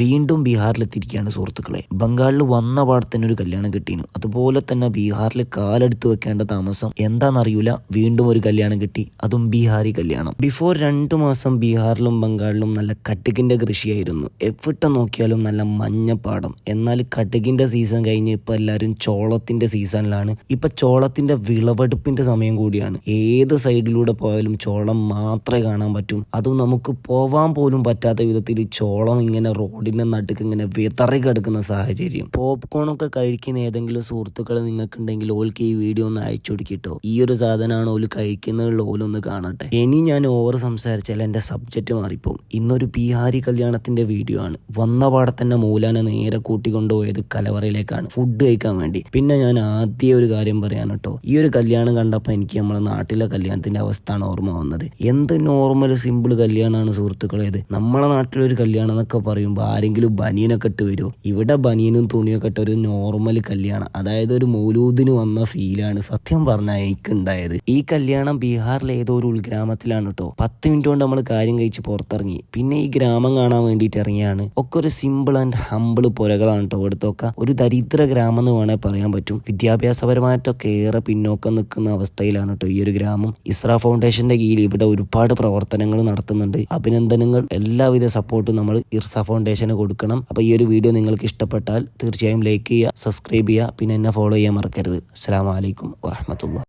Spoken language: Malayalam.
വീണ്ടും ബീഹാറിലെത്തിയിരിക്കുകയാണ് സുഹൃത്തുക്കളെ. ബംഗാളിൽ വന്ന പാടെ തന്നെ ഒരു കല്യാണം കിട്ടിയിരുന്നു. അതുപോലെ തന്നെ ബീഹാറിൽ കാലെടുത്ത് വെക്കേണ്ട താമസം എന്താണെന്നറിയില്ല, വീണ്ടും ഒരു കല്യാണം കിട്ടി, അതും ബീഹാറി കല്യാണം. ബിഫോർ 2 മാസം ബീഹാറിലും ബംഗാളിലും നല്ല കടുകിന്റെ കൃഷിയായിരുന്നു. എവിടെ നോക്കിയാലും നല്ല മഞ്ഞപ്പാടം. എന്നാൽ കടുകിന്റെ സീസൺ കഴിഞ്ഞ് ഇപ്പൊ എല്ലാവരും ചോളത്തിന്റെ സീസണിലാണ്. ഇപ്പൊ ചോളത്തിന്റെ വിളവെടുപ്പിന്റെ സമയം കൂടിയാണ്. ഏത് സൈഡിലൂടെ പോയാലും ചോളം മാത്രമേ കാണാൻ പറ്റും. അതും നമുക്ക് പോവാൻ പോലും പറ്റാത്ത വിധത്തിൽ ചോളം ഇങ്ങനെ റോഡിന്റെ നടുക്ക് ഇങ്ങനെ വിതറി കിടക്കുന്ന സാഹചര്യം. പോപ്കോണൊക്കെ കഴിക്കുന്ന ഏതെങ്കിലും സുഹൃത്തുക്കൾ നിങ്ങൾക്കുണ്ടെങ്കിൽ ഓൾക്ക് ഈ വീഡിയോ ഒന്ന് അയച്ചു കൊടുക്കിട്ടോ. ഈ ഒരു സാധനമാണ് ഓല് കഴിക്കുന്നതിലുള്ള ഓലൊന്ന് കാണട്ടെ. ഇനി ഞാൻ ഓവർ സംസാരിച്ചാൽ എന്റെ സബ്ജക്റ്റ് മാറിപ്പോവും. ഇന്നൊരു ബീഹാരി കല്യാണത്തിന്റെ വീഡിയോ ആണ്. വന്ന പാടെ തന്നെ മൂലാനെ നേരെ കൂട്ടിക്കൊണ്ടുപോയത് കലവറയിലേക്കാണ് ഫുഡ് കഴിക്കാൻ വേണ്ടി. പിന്നെ ഞാൻ ആദ്യം ഒരു കാര്യം പറയാൻ കേട്ടോ, ഈ ഒരു കല്യാണം കണ്ടപ്പോൾ എനിക്ക് നമ്മളെ നാട്ടിലെ കല്യാണത്തിന്റെ അവസ്ഥയാണ് ഓർമ്മ വന്നത്. എന്ത് നോർമൽ സിമ്പിൾ കല്യാണമാണ് സുഹൃത്തുക്കളേത്. നമ്മളെ നാട്ടിലൊരു കല്യാണം എന്നൊക്കെ പറയുമ്പോൾ ആരെങ്കിലും ബനിയനൊക്കെ ഇട്ട് വരുമോ? ഇവിടെ ബനിയനും തുണിയൊക്കെ ഇട്ട ഒരു നോർമൽ കല്യാണം, അതായത് ഒരു മൗലൂദിന് വന്ന ഫീലാണ് സത്യം പറഞ്ഞാൽ എനിക്ക് ഉണ്ടായത്. ഈ കല്യാണം ബീഹാറിലെ ഏതോ ഒരു ഉൾഗ്രാമത്തിലാണ് കേട്ടോ. 10 മിനിറ്റ് കൊണ്ട് നമ്മൾ കാര്യം കഴിച്ച് പുറത്തിറങ്ങി. പിന്നെ ഈ ഗ്രാമം കാണാൻ വേണ്ടിയിട്ട് ഇറങ്ങിയാണ്. ഒക്കെ ഒരു സിമ്പിൾ ആൻഡ് ഹമ്പിൾ പുരകളാണ് കേട്ടോ. ഇവിടുത്തൊക്കെ ഒരു ദരിദ്ര ഗ്രാമം എന്ന് വേണേൽ പറയാൻ പറ്റും. വിദ്യാഭ്യാസപരമായിട്ടൊക്കെ ഏറെ പിന്നോക്കം നിൽക്കുന്ന അവസ്ഥയിലാണ് കേട്ടോ ഈ ഒരു ഗ്രാമം. ഇസ്ര ഫൗണ്ടേഷന്റെ കീഴിൽ ഇവിടെ ഒരുപാട് പ്രവർത്തനങ്ങൾ നടത്തുന്നുണ്ട്. അഭിനന്ദനങ്ങൾ, എല്ലാവിധ സപ്പോർട്ടും നമ്മൾ ഇർസ ഫൗണ്ടേഷന് കൊടുക്കണം. അപ്പോൾ ഈ ഒരു വീഡിയോ നിങ്ങൾക്ക് ഇഷ്ടപ്പെട്ടാൽ തീർച്ചയായും ലൈക്ക് ചെയ്യുക, സബ്സ്ക്രൈബ് ചെയ്യുക, പിന്നെ എന്നെ ഫോളോ ചെയ്യാൻ മറക്കരുത്. അസ്സലാമു അലൈക്കും വറഹ്മത്തുള്ളാഹി.